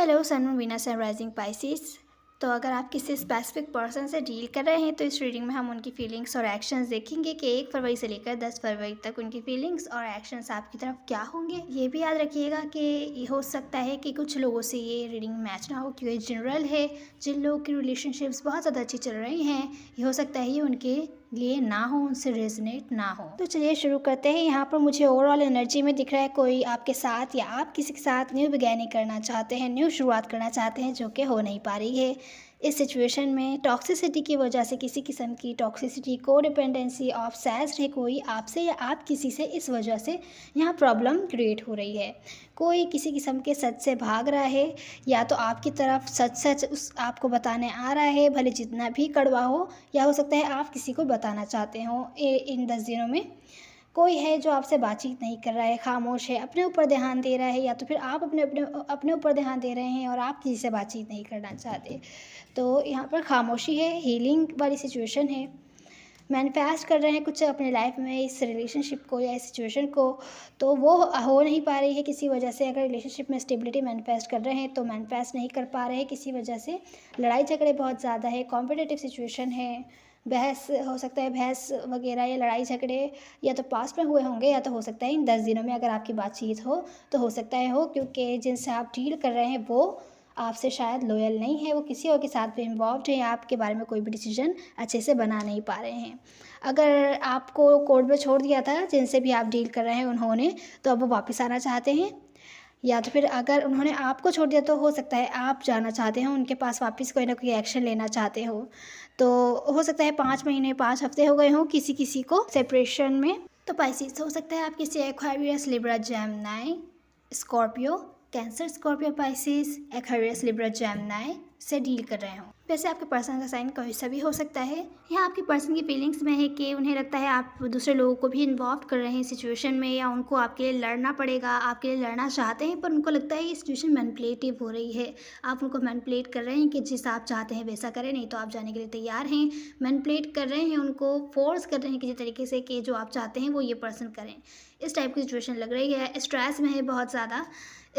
Hello sun moon Venus and rising Pisces. तो अगर आप किसी स्पेसिफिक पर्सन से डील कर रहे हैं तो इस रीडिंग में हम उनकी फीलिंग्स और एक्शंस देखेंगे कि 1 फरवरी से लेकर 10 फरवरी तक उनकी फीलिंग्स और एक्शंस आपकी तरफ क्या होंगे। ये भी याद रखिएगा कि ये हो सकता है कि कुछ लोगों से ये रीडिंग मैच ना हो क्योंकि जनरल है। जिन लोगों की रिलेशनशिप्स बहुत ज़्यादा अच्छी चल रही हैं, ये हो सकता है ये उनके लिए ना हो, उनसे रेजोनेट ना हो। तो चलिए शुरू करते हैं। यहाँ पर मुझे ओवरऑल एनर्जी में दिख रहा है कोई आपके साथ या आप किसी के साथ न्यू बिगैनिंग करना चाहते हैं, न्यू शुरुआत करना चाहते हैं, जो कि हो नहीं पा रही है। इस सिचुएशन में टॉक्सिसिटी की वजह से किसी किस्म की टॉक्सिसिटी, को डिपेंडेंसी ऑफ सेल्स है कोई आपसे या आप किसी से, इस वजह से यहाँ प्रॉब्लम क्रिएट हो रही है। कोई किसी किस्म के सच से भाग रहा है या तो आपकी तरफ सच सच उस आपको बताने आ रहा है, भले जितना भी कड़वा हो, या हो सकता है आप किसी को बताना चाहते हो। इन 10 दिनों में कोई है जो आपसे बातचीत नहीं कर रहा है, खामोश है, अपने ऊपर ध्यान दे रहा है, या तो फिर आप अपने ऊपर ध्यान दे रहे हैं और आप किसी से बातचीत नहीं करना चाहते। तो यहाँ पर खामोशी है, हीलिंग वाली सिचुएशन है। मैनिफेस्ट कर रहे हैं कुछ अपने लाइफ में इस रिलेशनशिप को या इस सिचुएशन को, तो वो हो नहीं पा रही है किसी वजह से। अगर रिलेशनशिप में स्टेबिलिटी मैनिफेस्ट कर रहे हैं तो मैनिफेस्ट नहीं कर पा रहे हैं किसी वजह से। लड़ाई झगड़े बहुत ज़्यादा है, कॉम्पिटिटिव सिचुएशन है, बहस हो सकता है, बहस वगैरह या लड़ाई झगड़े या तो पास्ट में हुए होंगे या तो हो सकता है इन 10 दिनों में अगर आपकी बातचीत हो तो हो सकता है हो, क्योंकि जिनसे आप डील कर रहे हैं वो आपसे शायद लॉयल नहीं है, वो किसी और के साथ भी इन्वॉल्व है या आपके बारे में कोई भी डिसीजन अच्छे से बना नहीं पा रहे हैं। अगर आपको कोर्ट में छोड़ दिया था जिनसे भी आप डील कर रहे हैं उन्होंने, तो अब वो वापस आना चाहते हैं, या तो फिर अगर उन्होंने आपको छोड़ दिया तो हो सकता है आप जाना चाहते हो उनके पास वापस, कोई ना कोई एक्शन लेना चाहते हो। तो हो सकता है 5 महीने 5 हफ्ते हो गए हों किसी किसी को सेपरेशन में। तो पाइसेस हो सकता है आप किसी Aquarius, Libra, Gemini, Scorpio, cancer, Scorpio, Pisces, Aquarius, Libra, Gemini से डील कर रहे हो। वैसे आपके पर्सन का साइन कोई सा भी हो सकता है। यहाँ आपकी पर्सन की फीलिंग्स में है कि उन्हें लगता है आप दूसरे लोगों को भी इन्वॉल्व कर रहे हैं सिचुएशन में, या उनको आपके लिए लड़ना पड़ेगा, आपके लिए लड़ना चाहते हैं, पर उनको लगता है ये सिचुएशन मैनिपुलेटिव हो रही है। आप उनको मैनिपुलेट कर रहे हैं कि जिस आप चाहते हैं वैसा करें, नहीं तो आप जाने के लिए तैयार हैं। मैनिपुलेट कर रहे हैं, उनको फोर्स कर रहे हैं किसी तरीके से कि जो आप चाहते हैं वो ये पर्सन करें। इस टाइप की सिचुएशन लग रही है। स्ट्रेस में है, बहुत ज़्यादा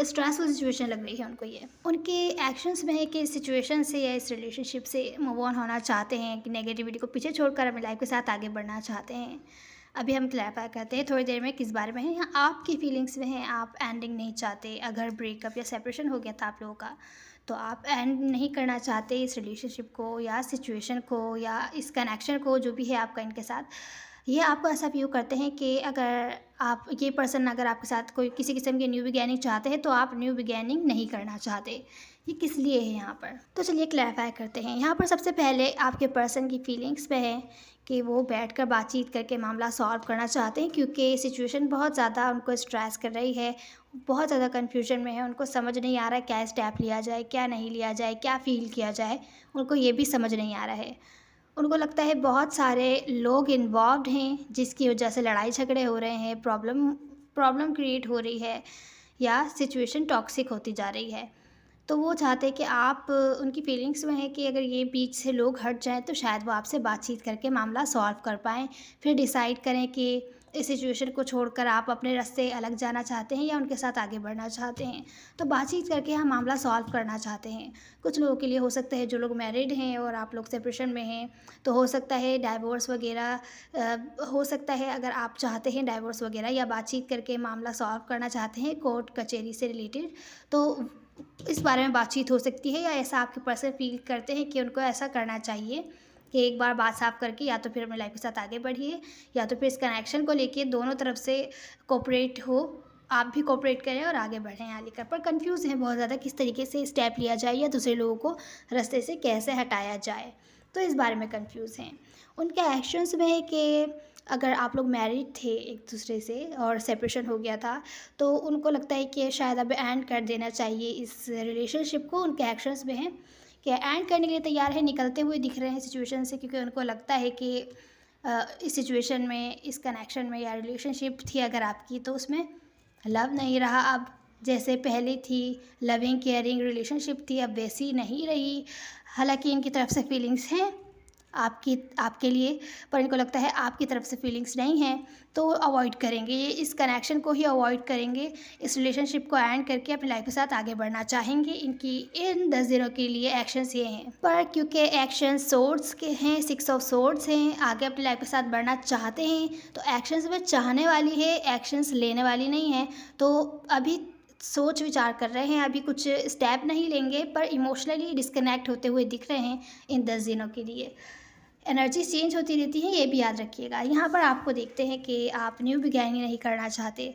स्ट्रेसफुल सिचुएशन लग रही है उनको। ये उनके एक्शंस में है कि इस सिचुएशन से या इस रिलेशनशिप से मूव ऑन होना चाहते हैं, कि नेगेटिविटी को पीछे छोड़कर अपनी लाइफ के साथ आगे बढ़ना चाहते हैं। अभी हम क्लैरिफाई करते हैं थोड़ी देर में किस बारे में है। यहाँ आपकी फीलिंग्स में है, आप एंडिंग नहीं चाहते। अगर ब्रेकअप या सेपरेशन हो गया था आप लोगों का, तो आप एंड नहीं करना चाहते इस रिलेशनशिप को या सिचुएशन को या इस कनेक्शन को, जो भी है आपका इनके साथ। ये आपको ऐसा व्यू करते हैं कि अगर आप ये पर्सन अगर आपके साथ कोई किसी किस्म की न्यू बिगैनिंग चाहते हैं तो आप न्यू बिगैनिंग नहीं करना चाहते। ये किस लिए है यहाँ पर, तो चलिए क्लैरिफाई करते हैं। यहाँ पर सबसे पहले आपके पर्सन की फीलिंग्स पे है कि वो बैठकर बातचीत करके मामला सॉल्व करना चाहते हैं, क्योंकि सिचुएशन बहुत ज़्यादा उनको स्ट्रेस कर रही है, बहुत ज़्यादा कन्फ्यूजन में है। उनको समझ नहीं आ रहा है क्या स्टेप लिया जाए, क्या नहीं लिया जाए, क्या फ़ील किया जाए, उनको ये भी समझ नहीं आ रहा है। उनको लगता है बहुत सारे लोग इन्वॉल्व हैं जिसकी वजह से लड़ाई झगड़े हो रहे हैं, प्रॉब्लम क्रिएट हो रही है या सिचुएशन टॉक्सिक होती जा रही है। तो वो चाहते हैं कि आप, उनकी फीलिंग्स में है कि अगर ये बीच से लोग हट जाएँ तो शायद वो आपसे बातचीत करके मामला सॉल्व कर पाएँ। फिर डिसाइड करें कि इस सिचुएशन को छोड़कर आप अपने रास्ते अलग जाना चाहते हैं या उनके साथ आगे बढ़ना चाहते हैं। तो बातचीत करके हम मामला सॉल्व करना चाहते हैं। कुछ लोगों के लिए हो सकता है जो लोग मैरिड हैं और आप लोग सेपरेशन में हैं, तो हो सकता है डाइवोर्स वगैरह हो सकता है। अगर आप चाहते हैं डाइवोर्स वगैरह या बातचीत करके मामला सॉल्व करना चाहते हैं कोर्ट कचहरी से रिलेटेड, तो इस बारे में बातचीत हो सकती है। या ऐसा आपके पर्सन फील करते हैं कि उनको ऐसा करना चाहिए कि एक बार बात साफ करके या तो फिर अपनी लाइफ के साथ आगे बढ़िए, या तो फिर इस कनेक्शन को लेके दोनों तरफ से कोऑपरेट हो, आप भी कोऑपरेट करें और आगे बढ़ें यहाँ लेकर। पर कंफ्यूज हैं बहुत ज़्यादा किस तरीके से स्टेप लिया जाए या दूसरे लोगों को रास्ते से कैसे हटाया जाए, तो इस बारे में कंफ्यूज हैं। उनके एक्शंस में है कि अगर आप लोग मैरिड थे एक दूसरे से और सेपरेशन हो गया था, तो उनको लगता है कि शायद अब एंड कर देना चाहिए इस रिलेशनशिप को। उनके एक्शंस में है कि एंड करने के लिए तैयार है, निकलते हुए दिख रहे हैं सिचुएशन से, क्योंकि उनको लगता है कि इस सिचुएशन में, इस कनेक्शन में या रिलेशनशिप थी अगर आपकी, तो उसमें लव नहीं रहा अब जैसे पहले थी। लविंग केयरिंग रिलेशनशिप थी, अब वैसी नहीं रही। हालांकि इनकी तरफ से फीलिंग्स हैं, आपके लिए, पर इनको लगता है आपकी तरफ से फीलिंग्स नहीं हैं, तो अवॉइड करेंगे, ये इस कनेक्शन को ही अवॉइड करेंगे, इस रिलेशनशिप को एंड करके अपनी लाइफ के साथ आगे बढ़ना चाहेंगे। इनकी इन 10 दिनों के लिए एक्शंस ये हैं, पर क्योंकि एक्शन सोर्ड्स के हैं, 6 ऑफ सोर्ड्स हैं, आगे अपनी लाइफ के साथ बढ़ना चाहते हैं, तो एक्शंस में चाहने वाली है, एक्शंस लेने वाली नहीं है। तो अभी सोच विचार कर रहे हैं, अभी कुछ स्टेप नहीं लेंगे, पर इमोशनली डिस्कनेक्ट होते हुए दिख रहे हैं इन 10 दिनों के लिए। एनर्जी चेंज होती रहती है, ये भी याद रखिएगा। यहाँ पर आपको देखते हैं कि आप न्यू बिगैनिंग नहीं करना चाहते।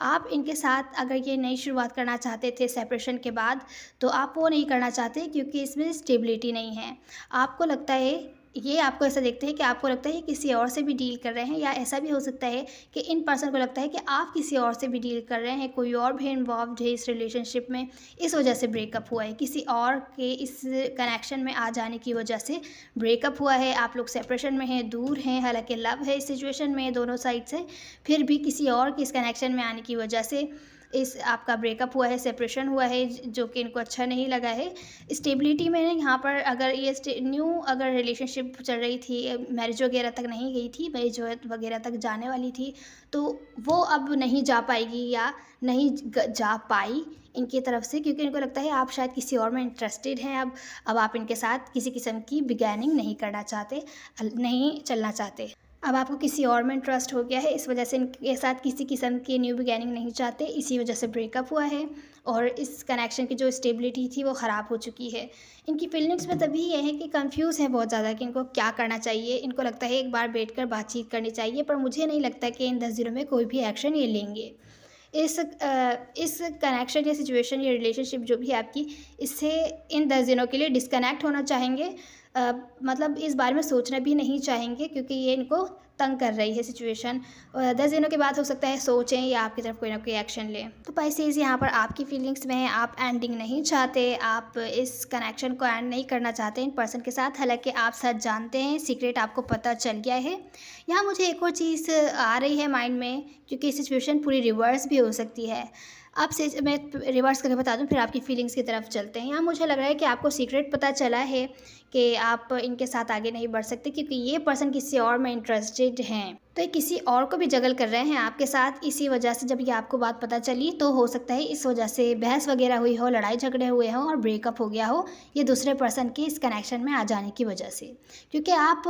आप इनके साथ अगर ये नई शुरुआत करना चाहते थे सेपरेशन के बाद, तो आप वो नहीं करना चाहते क्योंकि इसमें स्टेबिलिटी नहीं है। आपको लगता है, ये आपको ऐसा देखते हैं कि आपको लगता है किसी और से भी डील कर रहे हैं, या ऐसा भी हो सकता है कि इन पर्सन को लगता है कि आप किसी और से भी डील कर रहे हैं, कोई और भी इन्वॉल्व्ड है इस रिलेशनशिप में, इस वजह से ब्रेकअप हुआ है, किसी और के इस कनेक्शन में आ जाने की वजह से ब्रेकअप हुआ है। आप लोग सेपरेशन में हैं, दूर हैं, हालांकि लव है इस सिचुएशन में दोनों साइड से, फिर भी किसी और के इस कनेक्शन में आने की वजह से इस आपका ब्रेकअप हुआ है, सेपरेशन हुआ है, जो कि इनको अच्छा नहीं लगा है। स्टेबिलिटी में यहाँ पर अगर ये न्यू अगर रिलेशनशिप चल रही थी, मैरिज वगैरह तक नहीं गई थी, मैरिज वगैरह तक जाने वाली थी, तो वो अब नहीं जा पाएगी या नहीं जा पाई इनकी तरफ से, क्योंकि इनको लगता है आप शायद किसी और में इंटरेस्टेड हैं। अब आप इनके साथ किसी किस्म की बिगैनिंग नहीं करना चाहते, नहीं चलना चाहते। अब आपको किसी और में इंटरेस्ट हो गया है, इस वजह से इनके साथ किसी किस्म की न्यू बिगैनिंग नहीं चाहते, इसी वजह से ब्रेकअप हुआ है और इस कनेक्शन की जो स्टेबिलिटी थी वो ख़राब हो चुकी है। इनकी फीलिंग्स में तभी ये है कि कंफ्यूज है बहुत ज़्यादा कि इनको क्या करना चाहिए। इनको लगता है एक बार बैठकर बातचीत करनी चाहिए, पर मुझे नहीं लगता कि इन 10 दिनों में कोई भी एक्शन ये लेंगे। इस कनेक्शन या सिचुएशन या रिलेशनशिप जो भी है आपकी, इससे इन 10 दिनों के लिए डिस्कनेक्ट होना चाहेंगे। मतलब इस बारे में सोचना भी नहीं चाहेंगे, क्योंकि ये इनको तंग कर रही है सिचुएशन। 10 दिनों के बाद हो सकता है सोचें या आपकी तरफ कोई ना कोई एक्शन लें। तो पाइसेस यहाँ पर आपकी फीलिंग्स में हैं, आप एंडिंग नहीं चाहते, आप इस कनेक्शन को एंड नहीं करना चाहते इन पर्सन के साथ, हालांकि आप सच जानते हैं, सीक्रेट आपको पता चल गया है। यहाँ मुझे एक और चीज़ आ रही है माइंड में, क्योंकि सिचुएशन पूरी रिवर्स भी हो सकती है। अब से मैं रिवर्स करके बता दूं, फिर आपकी फीलिंग्स की तरफ चलते हैं। यहाँ मुझे लग रहा है कि आपको सीक्रेट पता चला है कि आप इनके साथ आगे नहीं बढ़ सकते, क्योंकि ये पर्सन किसी और में इंटरेस्टेड हैं, तो ये किसी और को भी जगल कर रहे हैं आपके साथ। इसी वजह से जब ये आपको बात पता चली, तो हो सकता है इस वजह से बहस वगैरह हुई हो, लड़ाई झगड़े हुए हों और ब्रेकअप हो गया हो, ये दूसरे पर्सन के इस कनेक्शन में आ जाने की वजह से, क्योंकि आप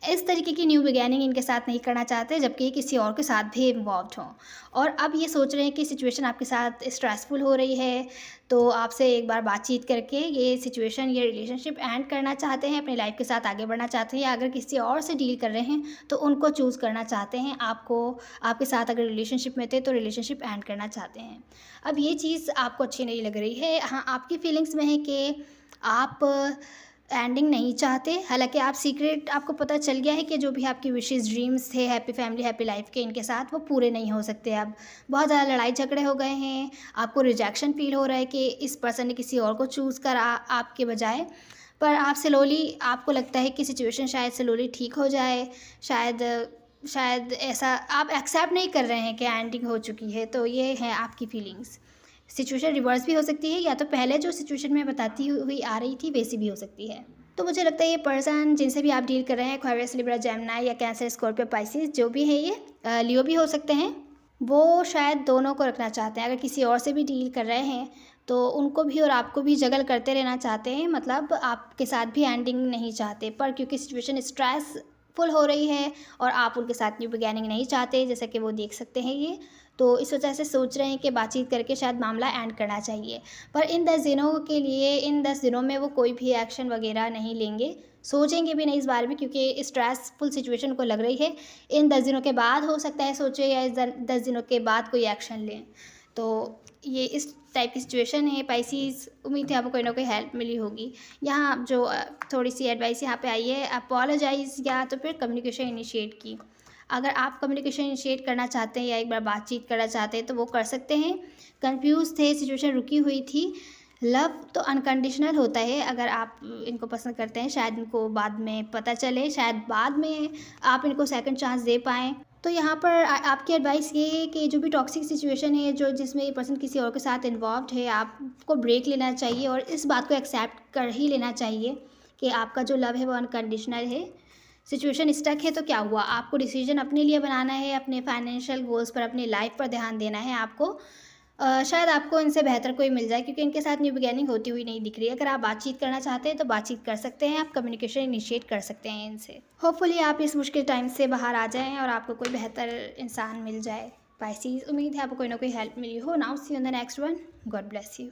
इस तरीके की न्यू बिगैनिंग इनके साथ नहीं करना चाहते, जबकि ये किसी और के साथ भी इन्वॉल्व हों। और अब ये सोच रहे हैं कि सिचुएशन आपके साथ स्ट्रेसफुल हो रही है, तो आपसे एक बार बातचीत करके ये सिचुएशन, ये रिलेशनशिप एंड करना चाहते हैं, अपनी लाइफ के साथ आगे बढ़ना चाहते हैं, या अगर किसी और से डील कर रहे हैं तो उनको चूज़ करना चाहते हैं। आपको आपके साथ अगर रिलेशनशिप में थे तो रिलेशनशिप एंड करना चाहते हैं। अब ये चीज़ आपको अच्छी नहीं लग रही है। हाँ, आपकी फीलिंग्स में है कि आप एंडिंग नहीं चाहते, हालांकि आप सीक्रेट आपको पता चल गया है कि जो भी आपकी विशेज़ ड्रीम्स थे हैप्पी फैमिली हैप्पी लाइफ के इनके साथ, वो पूरे नहीं हो सकते। अब बहुत ज़्यादा लड़ाई झगड़े हो गए हैं, आपको रिजेक्शन फील हो रहा है कि इस पर्सन ने किसी और को चूज़ करा आपके बजाय, पर आप स्लोली, आपको लगता है कि सिचुएशन शायद स्लोली ठीक हो जाए, शायद ऐसा आप एक्सेप्ट नहीं कर रहे हैं कि एंडिंग हो चुकी है। तो ये है आपकी फीलिंग्स। सिचुएशन रिवर्स भी हो सकती है, या तो पहले जो सिचुएशन में बताती हुई आ रही थी वैसी भी हो सकती है। तो मुझे लगता है ये पर्सन जिनसे भी आप डील कर रहे हैं, एक्वेरियस, लिब्रा, जेमिनी या कैंसर, स्कॉर्पियो, पाइसेस, जो भी है, ये लियो भी हो सकते हैं, वो शायद दोनों को रखना चाहते हैं। अगर किसी और से भी डील कर रहे हैं तो उनको भी और आपको भी जगल करते रहना चाहते हैं, मतलब आपके साथ भी एंडिंग नहीं चाहते, पर क्योंकि सिचुएशन स्ट्रेसफुल हो रही है और आप उनके साथ न्यू बिगैनिंग नहीं चाहते, जैसा कि वो देख सकते हैं ये, तो इस वजह से सोच रहे हैं कि बातचीत करके शायद मामला एंड करना चाहिए। पर इन 10 दिनों के लिए, इन 10 दिनों में वो कोई भी एक्शन वगैरह नहीं लेंगे, सोचेंगे भी नहीं इस बारे में, क्योंकि स्ट्रेसफुल सिचुएशन को लग रही है। इन 10 दिनों के बाद हो सकता है सोचे, या इस 10 दिनों के बाद कोई एक्शन लें। तो ये इस टाइप की सिचुएशन है पाइसेस। उम्मीद है आपको कोई ना कोई हेल्प मिली होगी। यहाँ जो थोड़ी सी एडवाइस यहाँ पे आई है, अपोलोजाइज़ या तो फिर कम्युनिकेशन इनिशिएट की। अगर आप कम्युनिकेशन इनिशिएट करना चाहते हैं या एक बार बातचीत करना चाहते हैं तो वो कर सकते हैं। कंफ्यूज थे, सिचुएशन रुकी हुई थी। लव तो अनकंडीशनल होता है, अगर आप इनको पसंद करते हैं, शायद इनको बाद में पता चले, शायद बाद में आप इनको सेकंड चांस दे पाएँ। तो यहाँ पर आपकी एडवाइस ये है कि जो भी टॉक्सिक सिचुएशन है, जो जिसमें ये पर्सन किसी और के साथ इन्वॉल्व्ड है, आपको ब्रेक लेना चाहिए और इस बात को एक्सेप्ट कर ही लेना चाहिए कि आपका जो लव है वो अनकंडीशनल है। सिचुएशन स्टक है तो क्या हुआ, आपको डिसीजन अपने लिए बनाना है, अपने फाइनेंशियल गोल्स पर, अपनी लाइफ पर ध्यान देना है आपको। शायद आपको इनसे बेहतर कोई मिल जाए, क्योंकि इनके साथ न्यू बिगिनिंग होती हुई नहीं दिख रही है। अगर आप बातचीत करना चाहते हैं तो बातचीत कर सकते हैं, आप कम्युनिकेशन इनिशिएट कर सकते हैं इनसे। होपफुली आप इस मुश्किल टाइम से बाहर आ जाएँ और आपको कोई बेहतर इंसान मिल जाए। पाइसेस, उम्मीद है आपको कोई ना कोई हेल्प मिली हो। Now see you in the next one. God bless you.